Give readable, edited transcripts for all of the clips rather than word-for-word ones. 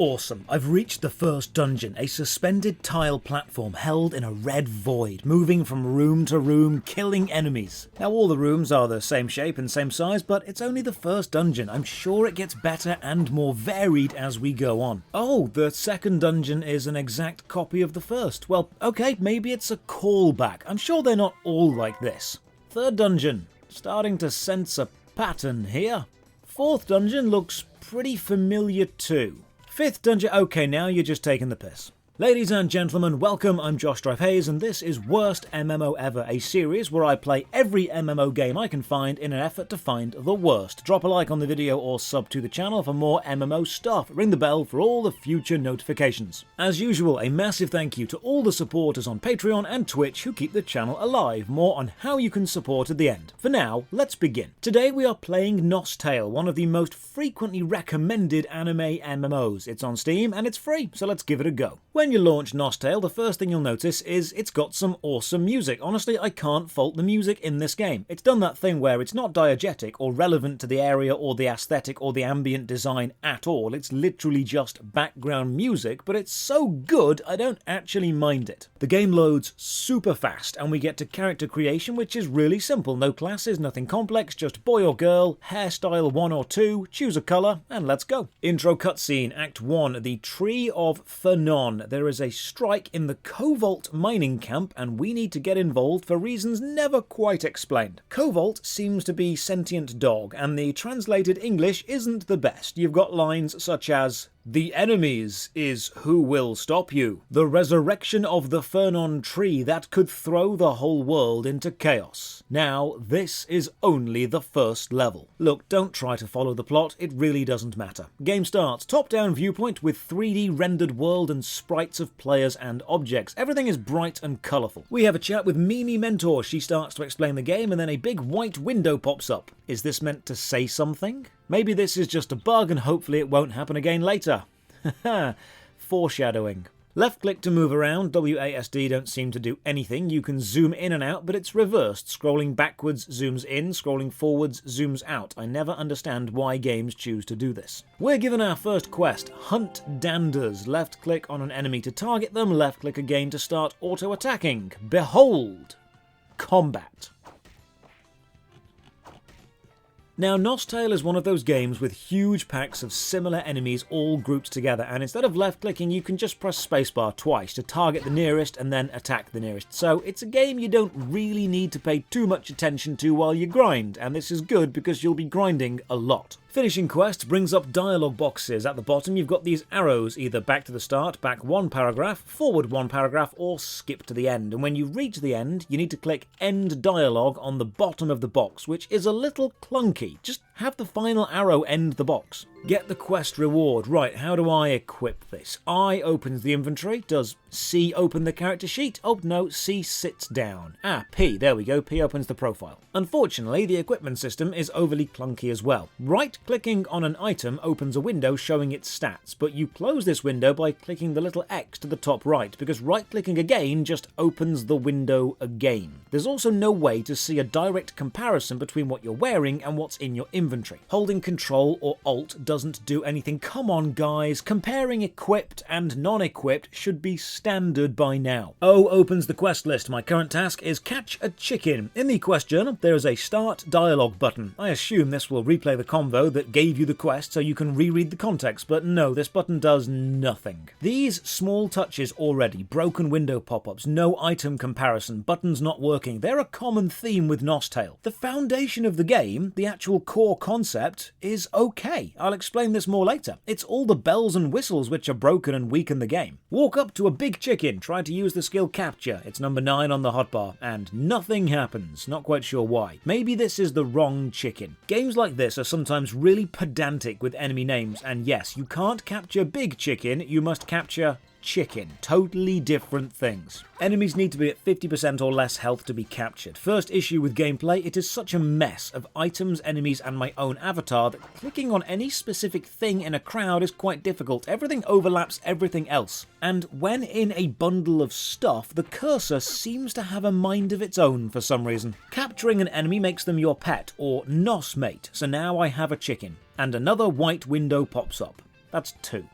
Awesome, I've reached the first dungeon, a suspended tile platform held in a red void, moving from room to room, killing enemies. Now all the rooms are the same shape and same size, but it's only the first dungeon. I'm sure it gets better and more varied as we go on. Oh, the second dungeon is an exact copy of the first. Well, okay, maybe it's a callback. I'm sure they're not all like this. Third dungeon, starting to sense a pattern here. Fourth dungeon looks pretty familiar too. Fifth dungeon, okay, now you're just taking the piss. Ladies and gentlemen, welcome, I'm Josh Drive Hayes, and this is Worst MMO Ever, a series where I play every MMO game I can find in an effort to find the worst. Drop a like on the video or sub to the channel for more MMO stuff. Ring the bell for all the future notifications. As usual, a massive thank you to all the supporters on Patreon and Twitch who keep the channel alive. More on how you can support at the end. For now, let's begin. Today we are playing Nostale, one of the most frequently recommended anime MMOs. It's on Steam and it's free, so let's give it a go. When you launch Nostale, the first thing you'll notice is it's got some awesome music. Honestly, I can't fault the music in this game. It's done that thing where it's not diegetic or relevant to the area or the aesthetic or the ambient design at all. It's literally just background music, but it's so good I don't actually mind it. The game loads super fast and we get to character creation, which is really simple. No classes, nothing complex, just boy or girl, hairstyle 1 or 2, choose a colour, and let's go. Intro cutscene, Act 1, the Tree of Fanon. There is a strike in the Cobalt mining camp and we need to get involved for reasons never quite explained. Cobalt seems to be sentient dog and the translated English isn't the best. You've got lines such as, "The enemies is who will stop you. The resurrection of the Fanon tree that could throw the whole world into chaos. Now, this is only the first level." Look, don't try to follow the plot, it really doesn't matter. Game starts, top-down viewpoint with 3D rendered world and sprites of players and objects. Everything is bright and colourful. We have a chat with Mimi Mentor. She starts to explain the game and then a big white window pops up. Is this meant to say something? Maybe this is just a bug and hopefully it won't happen again later. Haha, foreshadowing. Left click to move around, WASD don't seem to do anything. You can zoom in and out, but it's reversed. Scrolling backwards zooms in, scrolling forwards zooms out. I never understand why games choose to do this. We're given our first quest, Hunt Danders. Left click on an enemy to target them, left click again to start auto-attacking. Behold, combat. Now, Nostale is one of those games with huge packs of similar enemies all grouped together, and instead of left-clicking, you can just press spacebar twice to target the nearest and then attack the nearest. So it's a game you don't really need to pay too much attention to while you grind, and this is good because you'll be grinding a lot. Finishing quest brings up dialogue boxes. At the bottom you've got these arrows, either back to the start, back 1 paragraph, forward 1 paragraph, or skip to the end. And when you reach the end, you need to click End Dialogue on the bottom of the box, which is a little clunky. Just have the final arrow end the box. Get the quest reward. Right, how do I equip this? I opens the inventory. Does C open the character sheet? Oh no, C sits down. Ah, P, there we go, P opens the profile. Unfortunately, the equipment system is overly clunky as well. Right-clicking on an item opens a window showing its stats, but you close this window by clicking the little X to the top right, because right-clicking again just opens the window again. There's also no way to see a direct comparison between what you're wearing and what's in your inventory. Holding Control or Alt doesn't do anything. Come on, guys. Comparing equipped and non-equipped should be standard by now. O opens the quest list. My current task is catch a chicken. In the quest journal, there is a start dialogue button. I assume this will replay the convo that gave you the quest so you can reread the context, but no, this button does nothing. These small touches already, broken window pop-ups, no item comparison, buttons not working, they're a common theme with Nostale. The foundation of the game, the actual core concept, is okay. I'll explain this more later. It's all the bells and whistles which are broken and weaken the game. Walk up to a big chicken, try to use the skill capture. It's number 9 on the hotbar, and nothing happens. Not quite sure why. Maybe this is the wrong chicken. Games like this are sometimes really pedantic with enemy names, and yes, you can't capture big chicken, you must capture chicken. Totally different things. Enemies need to be at 50% or less health to be captured. First issue with gameplay, it is such a mess of items, enemies and my own avatar that clicking on any specific thing in a crowd is quite difficult. Everything overlaps everything else. And when in a bundle of stuff, the cursor seems to have a mind of its own for some reason. Capturing an enemy makes them your pet or NOS mate, so now I have a chicken. And another white window pops up. That's 2.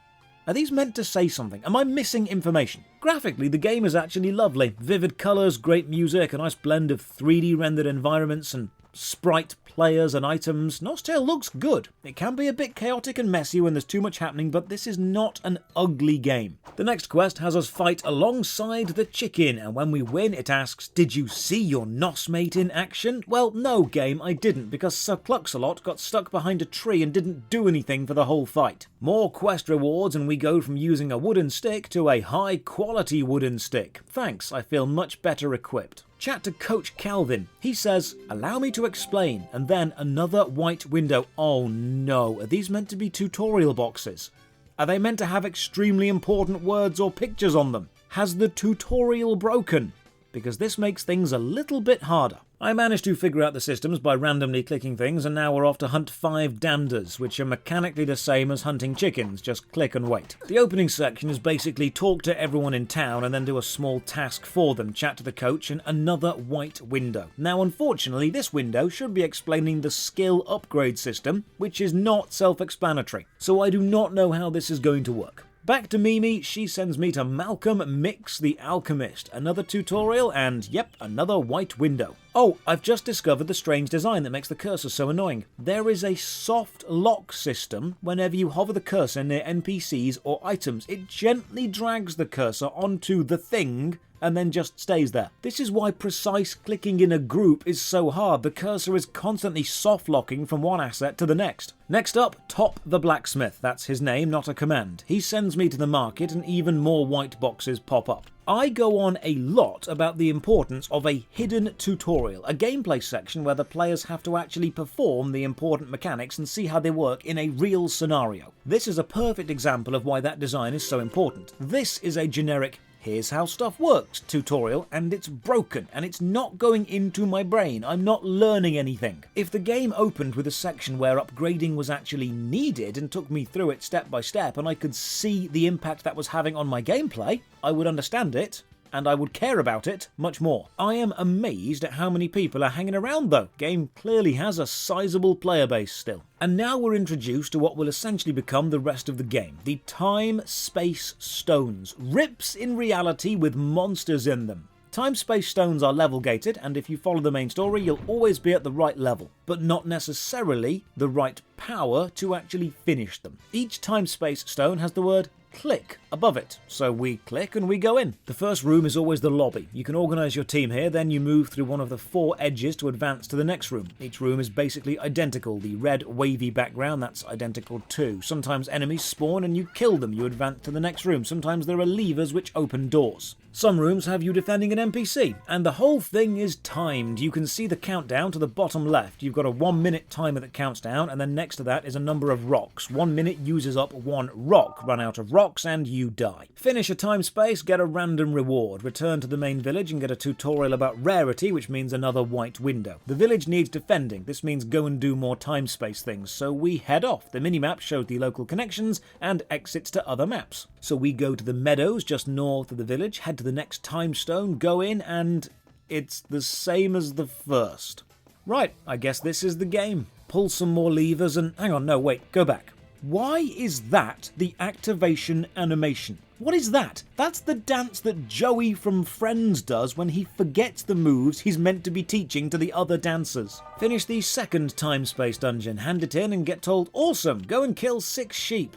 Are these meant to say something? Am I missing information? Graphically, the game is actually lovely. Vivid colours, great music, a nice blend of 3D rendered environments and sprite players and items. Nostale looks good. It can be a bit chaotic and messy when there's too much happening, but this is not an ugly game. The next quest has us fight alongside the chicken, and when we win it asks, did you see your Nos mate in action? Well, no game, I didn't, because Sir Cluxalot got stuck behind a tree and didn't do anything for the whole fight. More quest rewards and we go from using a wooden stick to a high quality wooden stick. Thanks, I feel much better equipped. Chat to Coach Calvin. He says, allow me to explain, and then another white window. Oh no, are these meant to be tutorial boxes? Are they meant to have extremely important words or pictures on them? Has the tutorial broken? Because this makes things a little bit harder. I managed to figure out the systems by randomly clicking things, and now we're off to hunt 5 damders, which are mechanically the same as hunting chickens, just click and wait. The opening section is basically talk to everyone in town and then do a small task for them, chat to the coach, and another white window. Now unfortunately this window should be explaining the skill upgrade system, which is not self-explanatory, so I do not know how this is going to work. Back to Mimi, she sends me to Malcolm Mix the Alchemist, another tutorial, and yep, another white window. Oh, I've just discovered the strange design that makes the cursor so annoying. There is a soft lock system whenever you hover the cursor near NPCs or items. It gently drags the cursor onto the thing and then just stays there. This is why precise clicking in a group is so hard. The cursor is constantly soft locking from one asset to the next. Next up, Top the Blacksmith. That's his name, not a command. He sends me to the market and even more white boxes pop up. I go on a lot about the importance of a hidden tutorial, a gameplay section where the players have to actually perform the important mechanics and see how they work in a real scenario. This is a perfect example of why that design is so important. This is a generic here's how stuff works tutorial, and it's broken, and it's not going into my brain. I'm not learning anything. If the game opened with a section where upgrading was actually needed and took me through it step by step, and I could see the impact that was having on my gameplay, I would understand it, and I would care about it much more. I am amazed at how many people are hanging around though. Game clearly has a sizable player base still. And now we're introduced to what will essentially become the rest of the game. The time-space stones. Rips in reality with monsters in them. Time-space stones are level-gated, and if you follow the main story, you'll always be at the right level, but not necessarily the right power to actually finish them. Each time-space stone has the word click above it, so we click and we go in. The first room is always the lobby. You can organise your team here, then you move through one of the 4 edges to advance to the next room. Each room is basically identical. The red wavy background, that's identical too. Sometimes enemies spawn and you kill them. You advance to the next room. Sometimes there are levers which open doors. Some rooms have you defending an NPC, and the whole thing is timed. You can see the countdown to the bottom left. You've got a 1-minute timer that counts down, and then next to that is a number of rocks. 1 minute uses up 1 rock. Run out of rocks and you die. Finish a time space, get a random reward. Return to the main village and get a tutorial about rarity, which means another white window. The village needs defending. This means go and do more time space things, so we head off. The minimap shows the local connections and exits to other maps. So we go to the meadows just north of the village, head to the next time stone, go in, and it's the same as the first. Right, I guess this is the game. Pull some more levers and... hang on, no, wait, go back. Why is that the activation animation? What is that? That's the dance that Joey from Friends does when he forgets the moves he's meant to be teaching to the other dancers. Finish the second time-space dungeon, hand it in and get told, awesome, go and kill 6 sheep.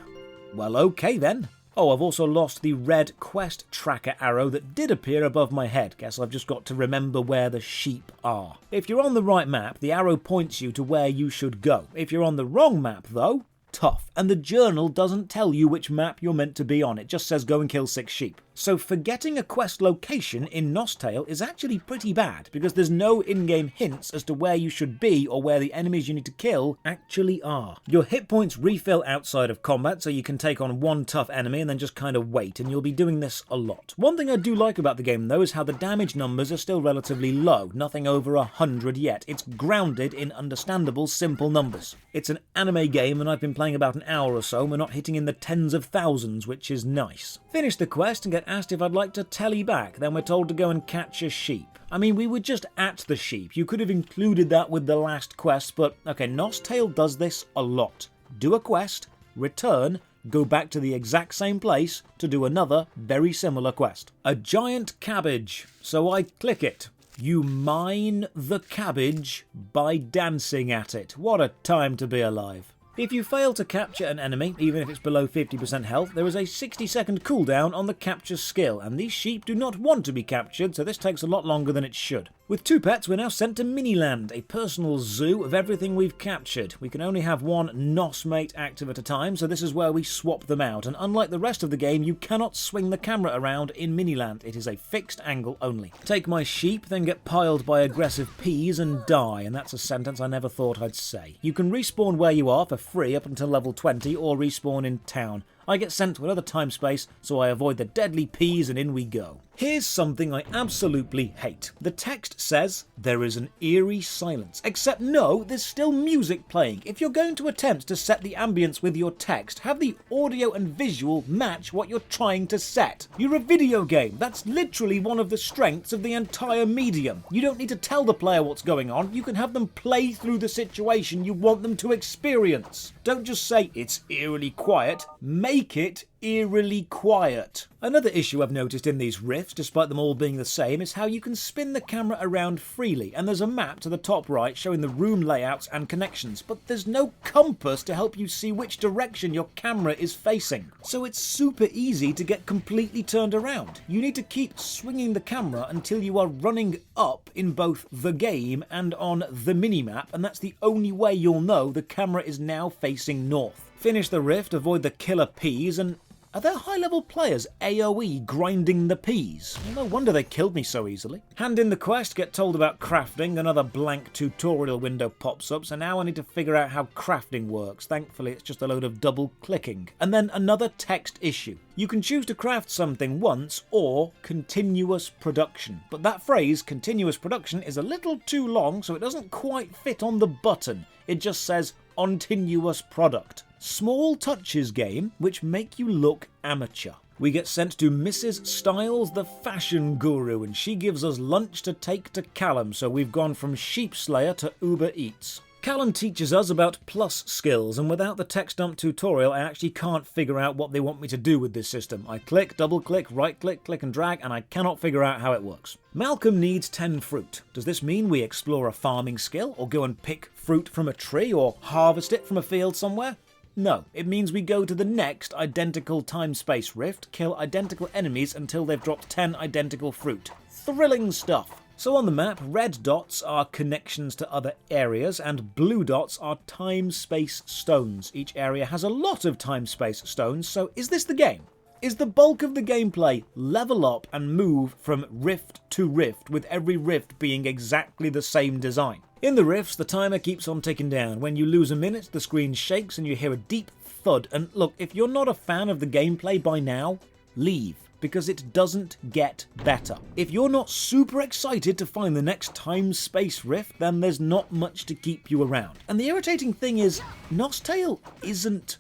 Well, okay then. Oh, I've also lost the red quest tracker arrow that did appear above my head. Guess I've just got to remember where the sheep are. If you're on the right map, the arrow points you to where you should go. If you're on the wrong map, though, tough. And the journal doesn't tell you which map you're meant to be on. It just says go and kill 6 sheep. So forgetting a quest location in Nostale is actually pretty bad, because there's no in-game hints as to where you should be or where the enemies you need to kill actually are. Your hit points refill outside of combat, so you can take on 1 tough enemy and then just kind of wait, and you'll be doing this a lot. One thing I do like about the game though is how the damage numbers are still relatively low, nothing over 100 yet. It's grounded in understandable, simple numbers. It's an anime game and I've been playing about an hour or so, and we're not hitting in the tens of thousands, which is nice. Finish the quest and get asked if I'd like to telly back, then we're told to go and catch a sheep. I mean, we were just at the sheep. You could have included that with the last quest, but okay, Nostale does this a lot. Do a quest, return, go back to the exact same place to do another very similar quest. A giant cabbage, so I click it. You mine the cabbage by dancing at it. What a time to be alive. If you fail to capture an enemy, even if it's below 50% health, there is a 60-second cooldown on the capture skill, and these sheep do not want to be captured, so this takes a lot longer than it should. With 2 pets, we're now sent to Miniland, a personal zoo of everything we've captured. We can only have one NOS mate active at a time, so this is where we swap them out, and unlike the rest of the game, you cannot swing the camera around in Miniland. It is a fixed angle only. Take my sheep, then get piled by aggressive peas and die, and that's a sentence I never thought I'd say. You can respawn where you are for free up until level 20, or respawn in town. I get sent to another time space, so I avoid the deadly peas and in we go. Here's something I absolutely hate. The text says, there is an eerie silence. Except no, there's still music playing. If you're going to attempt to set the ambience with your text, have the audio and visual match what you're trying to set. You're a video game. That's literally one of the strengths of the entire medium. You don't need to tell the player what's going on. You can have them play through the situation you want them to experience. Don't just say, it's eerily quiet. Make it eerily quiet. Another issue I've noticed in these rifts, despite them all being the same, is how you can spin the camera around freely, and there's a map to the top right showing the room layouts and connections, but there's no compass to help you see which direction your camera is facing. So it's super easy to get completely turned around. You need to keep swinging the camera until you are running up in both the game and on the minimap, and that's the only way you'll know the camera is now facing north. Finish the rift, avoid the killer peas, and are there high-level players AoE grinding the peas? No wonder they killed me so easily. Hand in the quest, get told about crafting, another blank tutorial window pops up, so now I need to figure out how crafting works. Thankfully it's just a load of double-clicking. And then another text issue. You can choose to craft something once or continuous production. But that phrase, continuous production, is a little too long, so it doesn't quite fit on the button. It just says, continuous product. Small touches game which make you look amateur. We get sent to Mrs. Styles, the fashion guru, and she gives us lunch to take to Callum, so we've gone from Sheep Slayer to Uber Eats. Callum teaches us about plus skills, and without the text dump tutorial I actually can't figure out what they want me to do with this system. I click, double click, right click, click and drag, and I cannot figure out how it works. Malcolm needs 10 fruit. Does this mean we explore a farming skill, or go and pick fruit from a tree, or harvest it from a field somewhere? No, it means we go to the next identical time-space rift, kill identical enemies until they've dropped 10 identical fruit. Thrilling stuff! So on the map, red dots are connections to other areas, and blue dots are time-space stones. Each area has a lot of time-space stones, so is this the game? Is the bulk of the gameplay level up and move from rift to rift, with every rift being exactly the same design? In the rifts, the timer keeps on ticking down. When you lose a minute, the screen shakes and you hear a deep thud. And look, if you're not a fan of the gameplay by now, leave, because it doesn't get better. If you're not super excited to find the next time-space rift, then there's not much to keep you around. And the irritating thing is, Nostale isn't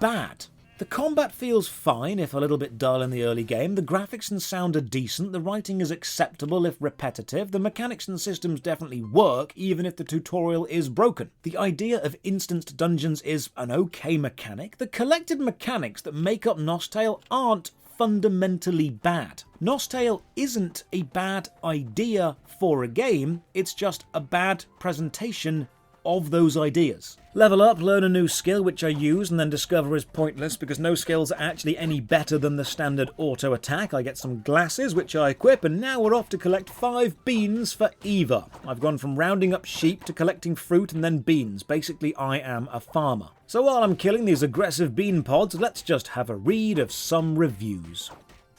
bad. The combat feels fine, if a little bit dull in the early game, the graphics and sound are decent, the writing is acceptable if repetitive, the mechanics and systems definitely work even if the tutorial is broken. The idea of instanced dungeons is an okay mechanic, the collected mechanics that make up Nostale aren't fundamentally bad. Nostale isn't a bad idea for a game, it's just a bad presentation of those ideas. Level up, learn a new skill which I use and then discover is pointless because no skills are actually any better than the standard auto attack. I get some glasses which I equip and now we're off to collect 5 beans for Eva. I've gone from rounding up sheep to collecting fruit and then beans. Basically I am a farmer. So while I'm killing these aggressive bean pods, let's just have a read of some reviews.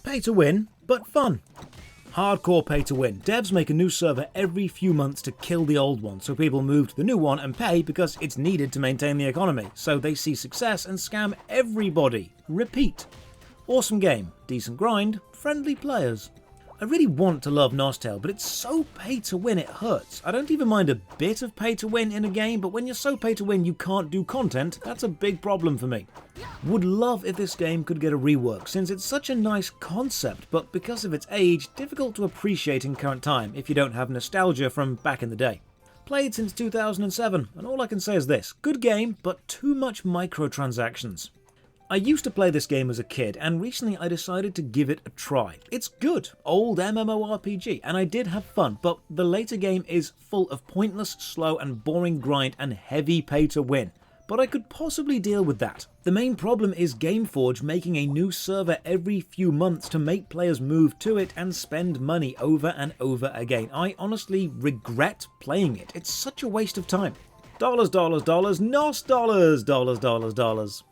Pay to win, but fun. Hardcore pay to win. Devs make a new server every few months to kill the old one, so people move to the new one and pay because it's needed to maintain the economy. So they see success and scam everybody. Repeat. Awesome game, decent grind, friendly players. I really want to love Nostale, but it's so pay to win it hurts. I don't even mind a bit of pay to win in a game, but when you're so pay to win you can't do content, that's a big problem for me. Would love if this game could get a rework, since it's such a nice concept, but because of its age, difficult to appreciate in current time if you don't have nostalgia from back in the day. Played since 2007, and all I can say is this: good game, but too much microtransactions. I used to play this game as a kid, and recently I decided to give it a try. It's good, old MMORPG, and I did have fun, but the later game is full of pointless, slow and boring grind and heavy pay to win. But I could possibly deal with that. The main problem is Gameforge making a new server every few months to make players move to it and spend money over and over again. I honestly regret playing it. It's such a waste of time. Dollars, dollars, dollars, NOS dollars, dollars, dollars, dollars.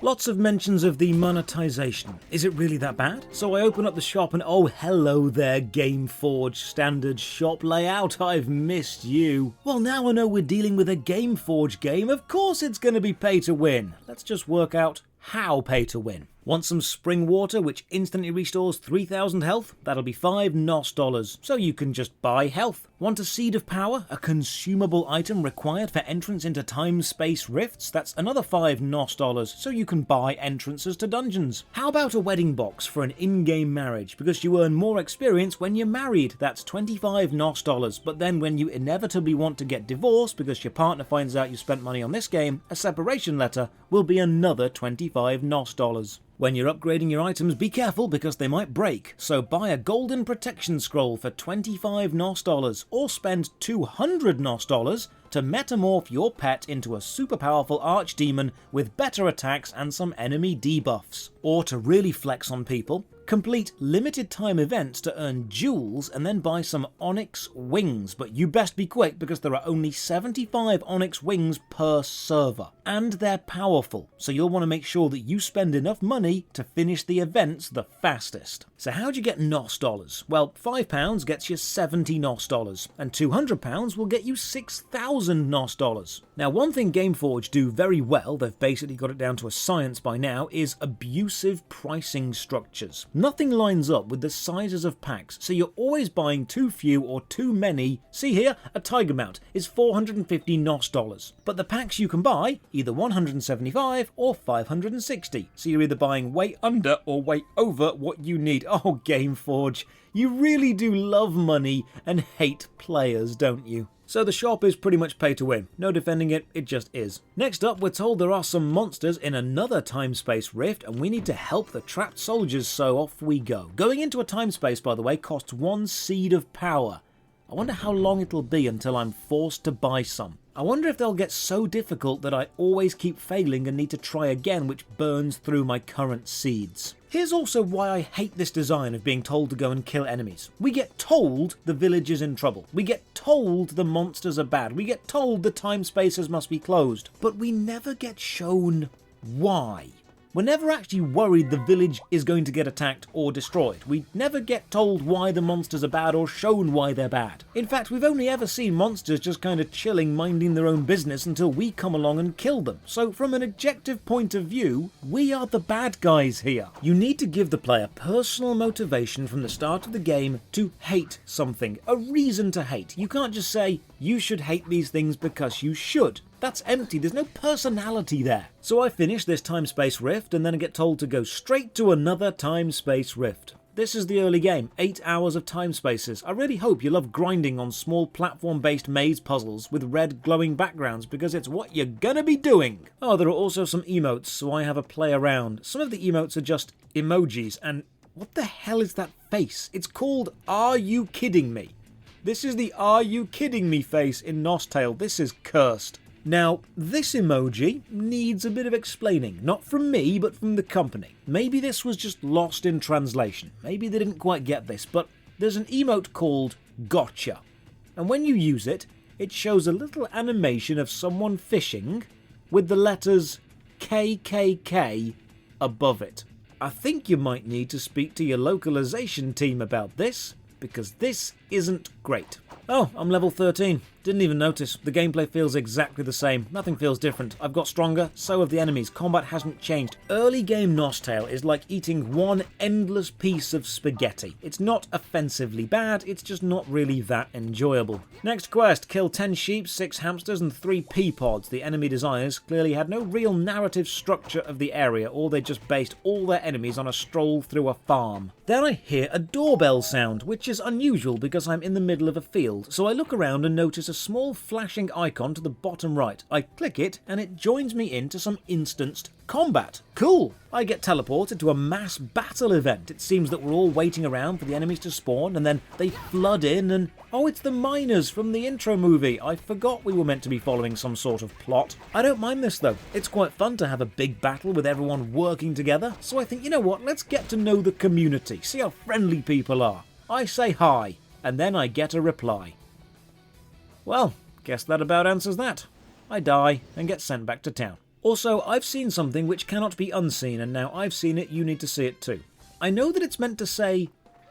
Lots of mentions of the monetization. Is it really that bad? So I open up the shop and oh hello there Gameforge standard shop layout, I've missed you. Well now I know we're dealing with a Gameforge game, of course it's going to be pay to win. Let's just work out how pay to win. Want some spring water which instantly restores 3,000 health? That'll be 5 NOS dollars, so you can just buy health. Want a seed of power? A consumable item required for entrance into time-space rifts? That's another 5 NOS dollars, so you can buy entrances to dungeons. How about a wedding box for an in-game marriage? Because you earn more experience when you're married. That's 25 NOS dollars, but then when you inevitably want to get divorced because your partner finds out you spent money on this game, a separation letter will be another 25 NOS dollars. When you're upgrading your items, be careful because they might break, so buy a golden protection scroll for 25 NOS dollars, or spend 200 NOS dollars to metamorph your pet into a super powerful archdemon with better attacks and some enemy debuffs. Or to really flex on people, complete limited time events to earn jewels and then buy some onyx wings, but you best be quick because there are only 75 onyx wings per server. And they're powerful, so you'll want to make sure that you spend enough money to finish the events the fastest. So how'd you get NOS dollars? Well, £5 gets you 70 NOS dollars, and £200 will get you 6,000 NOS dollars. Now one thing Gameforge do very well, they've basically got it down to a science by now, is abusive pricing structures. Nothing lines up with the sizes of packs, so you're always buying too few or too many. See here, a tiger mount is 450 NOS dollars, but the packs you can buy, either 175 or 560, so you're either buying way under or way over what you need. Oh, Gameforge, you really do love money and hate players, don't you? So the shop is pretty much pay to win. No defending it, it just is. Next up, we're told there are some monsters in another time-space rift and we need to help the trapped soldiers, so off we go. Going into a time-space, by the way, costs 1 seed of power. I wonder how long it'll be until I'm forced to buy some. I wonder if they'll get so difficult that I always keep failing and need to try again, which burns through my current seeds. Here's also why I hate this design of being told to go and kill enemies. We get told the village is in trouble. We get told the monsters are bad. We get told the time spaces must be closed. But we never get shown why. We're never actually worried the village is going to get attacked or destroyed. We never get told why the monsters are bad or shown why they're bad. In fact, we've only ever seen monsters just kind of chilling, minding their own business until we come along and kill them. So from an objective point of view, we are the bad guys here. You need to give the player personal motivation from the start of the game to hate something, a reason to hate. You can't just say, you should hate these things because you should. That's empty, there's no personality there. So I finish this time-space rift and then I get told to go straight to another time-space rift. This is the early game, 8 hours of time spaces. I really hope you love grinding on small platform-based maze puzzles with red glowing backgrounds because it's what you're gonna be doing. Oh, there are also some emotes, so I have a play around. Some of the emotes are just emojis, and what the hell is that face? It's called Are You Kidding Me? This is the Are You Kidding Me face in Nostale. This is cursed. Now, this emoji needs a bit of explaining, not from me, but from the company. Maybe this was just lost in translation. Maybe they didn't quite get this, but there's an emote called Gotcha. And when you use it, it shows a little animation of someone fishing with the letters KKK above it. I think you might need to speak to your localization team about this, because this isn't great. Oh, I'm level 13. Didn't even notice. The gameplay feels exactly the same. Nothing feels different. I've got stronger, so have the enemies. Combat hasn't changed. Early game Nostale is like eating one endless piece of spaghetti. It's not offensively bad, it's just not really that enjoyable. Next quest, kill 10 sheep, 6 hamsters and 3 pea pods. The enemy desires clearly had no real narrative structure of the area, or they just based all their enemies on a stroll through a farm. Then I hear a doorbell sound, which is unusual because I'm in the middle of a field, so I look around and notice a a small flashing icon to the bottom right. I click it and it joins me into some instanced combat. Cool! I get teleported to a mass battle event. It seems that we're all waiting around for the enemies to spawn and then they flood in and... oh, it's the miners from the intro movie. I forgot we were meant to be following some sort of plot. I don't mind this though. It's quite fun to have a big battle with everyone working together. So I think, you know what, let's get to know the community, see how friendly people are. I say hi, and then I get a reply. Well, guess that about answers that. I die and get sent back to town. Also, I've seen something which cannot be unseen, and now I've seen it, you need to see it too. I know that it's meant to say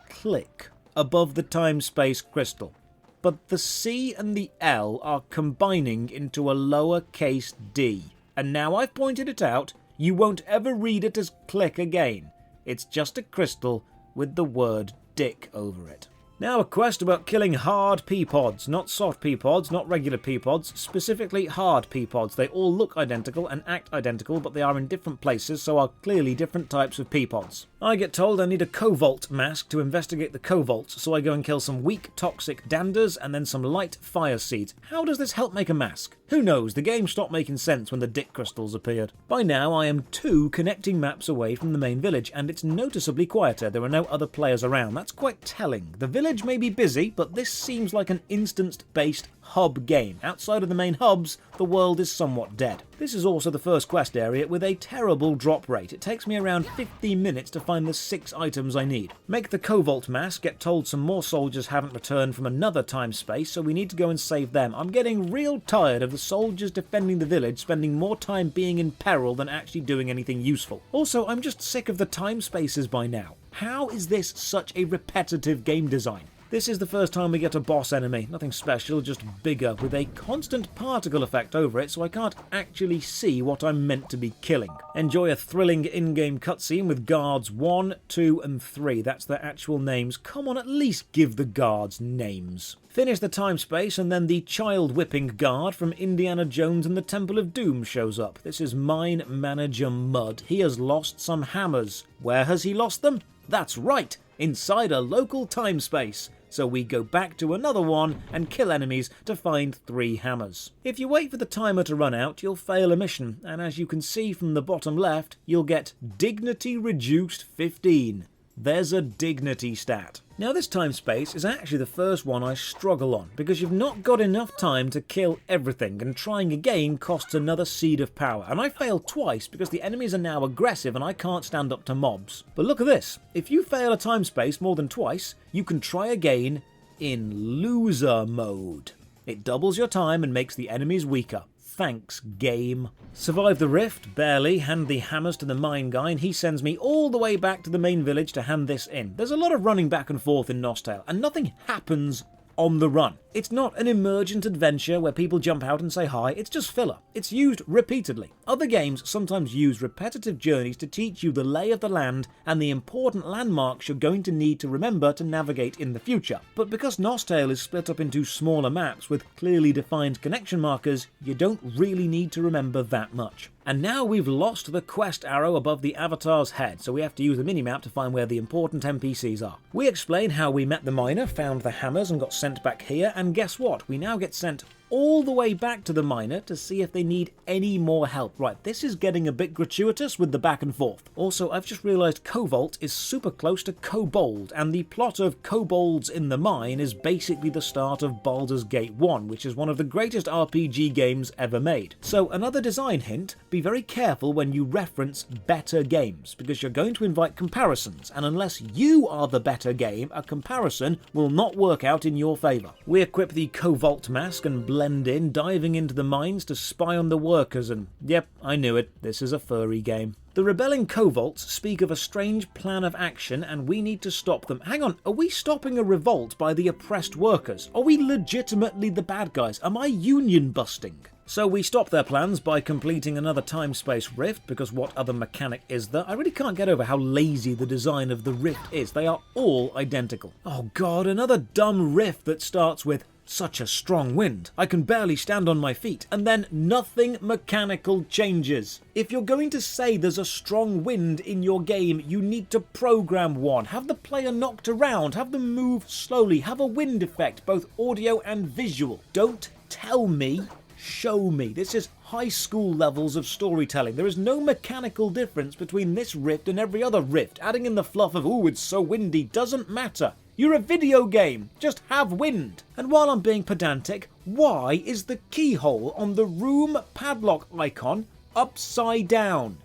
click above the time-space crystal, but the C and the L are combining into a lowercase d. And now I've pointed it out, you won't ever read it as click again. It's just a crystal with the word dick over it. Now a quest about killing hard pea-pods, not soft pea-pods, not regular pea-pods, specifically hard pea-pods. They all look identical and act identical, but they are in different places, so are clearly different types of pea-pods. I get told I need a cobalt mask to investigate the cobalts, so I go and kill some weak toxic danders and then some light fire seeds. How does this help make a mask? Who knows, the game stopped making sense when the dick crystals appeared. By now I am 2 connecting maps away from the main village, and it's noticeably quieter. There are no other players around. That's quite telling. The village may be busy, but this seems like an instanced-based hub game. Outside of the main hubs, the world is somewhat dead. This is also the first quest area with a terrible drop rate. It takes me around 15 minutes to find the 6 items I need. Make the cobalt mask, get told some more soldiers haven't returned from another time space, so we need to go and save them. I'm getting real tired of the soldiers defending the village spending more time being in peril than actually doing anything useful. Also, I'm just sick of the time spaces by now. How is this such a repetitive game design? This is the first time we get a boss enemy, nothing special, just bigger, with a constant particle effect over it, so I can't actually see what I'm meant to be killing. Enjoy a thrilling in-game cutscene with guards 1, 2 and 3, that's their actual names. Come on, at least give the guards names. Finish the time space and then the child-whipping guard from Indiana Jones and the Temple of Doom shows up. This is Mine Manager Mudd. He has lost some hammers. Where has he lost them? That's right, inside a local time space. So we go back to another one and kill enemies to find 3 hammers. If you wait for the timer to run out, you'll fail a mission, and as you can see from the bottom left, you'll get Dignity Reduced 15. There's a dignity stat. Now this time space is actually the first one I struggle on, because you've not got enough time to kill everything, and trying again costs another seed of power, and I failed twice because the enemies are now aggressive and I can't stand up to mobs. But look at this, if you fail a time space more than twice, you can try again in loser mode. It doubles your time and makes the enemies weaker. Thanks, game. Survive the rift, barely, hand the hammers to the mine guy, and he sends me all the way back to the main village to hand this in. There's a lot of running back and forth in Nostale, and nothing happens on the run. It's not an emergent adventure where people jump out and say hi, it's just filler. It's used repeatedly. Other games sometimes use repetitive journeys to teach you the lay of the land and the important landmarks you're going to need to remember to navigate in the future. But because Nostale is split up into smaller maps with clearly defined connection markers, you don't really need to remember that much. And now we've lost the quest arrow above the avatar's head, so we have to use the minimap to find where the important NPCs are. We explain how we met the miner, found the hammers and got sent back here, and guess what? We now get sent all the way back to the miner to see if they need any more help. Right, this is getting a bit gratuitous with the back and forth. Also, I've just realised Cobalt is super close to Kobold, and the plot of Kobolds in the Mine is basically the start of Baldur's Gate 1, which is one of the greatest RPG games ever made. So another design hint, be very careful when you reference better games, because you're going to invite comparisons, and unless you are the better game, a comparison will not work out in your favour. We equip the Cobalt mask and blend in, diving into the mines to spy on the workers, and yep, I knew it, this is a furry game. The rebelling Kobolds speak of a strange plan of action and we need to stop them. Hang on, are we stopping a revolt by the oppressed workers? Are we legitimately the bad guys? Am I union busting? So we stop their plans by completing another time-space rift, because what other mechanic is there? I really can't get over how lazy the design of the rift is. They are all identical. Oh god, another dumb rift that starts with Such a strong wind, I can barely stand on my feet, and then nothing mechanical changes. If you're going to say there's a strong wind in your game, you need to program one. Have the player knocked around, have them move slowly, have a wind effect, both audio and visual. Don't tell me, show me. This is high school levels of storytelling. There is no mechanical difference between this rift and every other rift. Adding in the fluff of, ooh, it's so windy, doesn't matter. You're a video game, just have wind. And while I'm being pedantic, why is the keyhole on the room padlock icon upside down?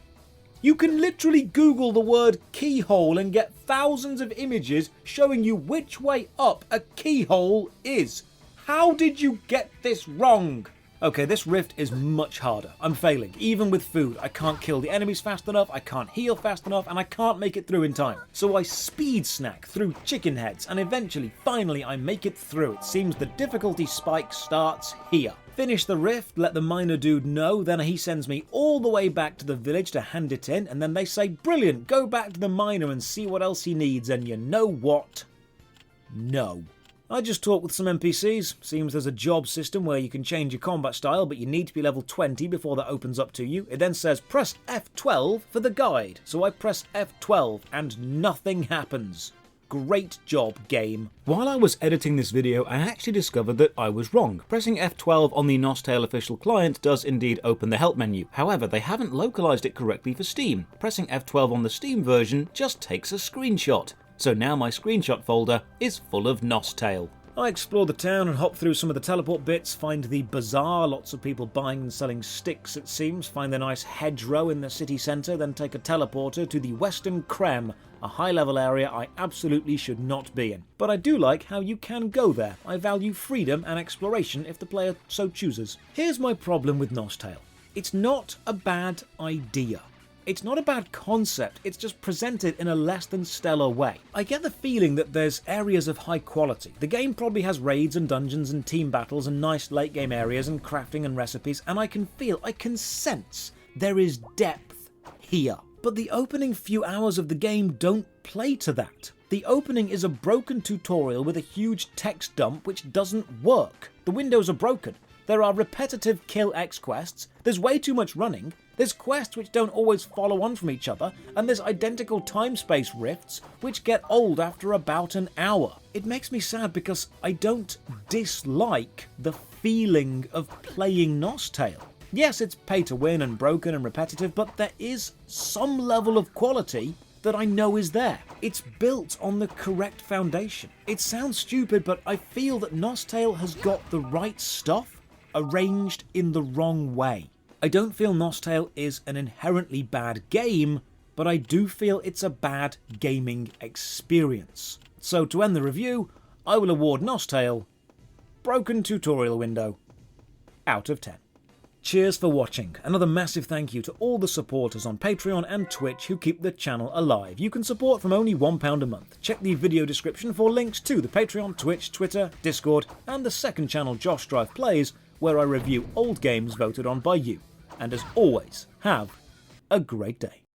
You can literally Google the word keyhole and get thousands of images showing you which way up a keyhole is. How did you get this wrong? Okay, this rift is much harder. I'm failing. Even with food, I can't kill the enemies fast enough, I can't heal fast enough, and I can't make it through in time. So I speed snack through chicken heads, and eventually, finally, I make it through. It seems the difficulty spike starts here. Finish the rift, let the miner dude know, then he sends me all the way back to the village to hand it in, and then they say, brilliant, go back to the miner and see what else he needs, and you know what? No. I just talked with some NPCs. Seems there's a job system where you can change your combat style, but you need to be level 20 before that opens up to you. It then says press F12 for the guide. So I press F12 and nothing happens. Great job, game. While I was editing this video, I actually discovered that I was wrong. Pressing F12 on the Nostale official client does indeed open the help menu. However, they haven't localized it correctly for Steam. Pressing F12 on the Steam version just takes a screenshot. So now my screenshot folder is full of Nostale. I explore the town and hop through some of the teleport bits, find the bazaar, lots of people buying and selling sticks it seems, find the nice hedgerow in the city centre, then take a teleporter to the Western Creme, a high level area I absolutely should not be in. But I do like how you can go there. I value freedom and exploration if the player so chooses. Here's my problem with Nostale. It's not a bad idea. It's not a bad concept, it's just presented in a less than stellar way. I get the feeling that there's areas of high quality. The game probably has raids and dungeons and team battles and nice late game areas and crafting and recipes, and I can sense there is depth here. But the opening few hours of the game don't play to that. The opening is a broken tutorial with a huge text dump which doesn't work. The windows are broken. There are repetitive kill X quests, there's way too much running, there's quests which don't always follow on from each other, and there's identical time-space rifts which get old after about an hour. It makes me sad because I don't dislike the feeling of playing Nostale. Yes, it's pay to win and broken and repetitive, but there is some level of quality that I know is there. It's built on the correct foundation. It sounds stupid, but I feel that Nostale has got the right stuff arranged in the wrong way. I don't feel Nostale is an inherently bad game, but I do feel it's a bad gaming experience. So to end the review, I will award Nostale broken tutorial window out of 10. Cheers for watching. Another massive thank you to all the supporters on Patreon and Twitch who keep the channel alive. You can support from only £1 a month. Check the video description for links to the Patreon, Twitch, Twitter, Discord, and the second channel Josh Drive Plays, where I review old games voted on by you. And as always, have a great day.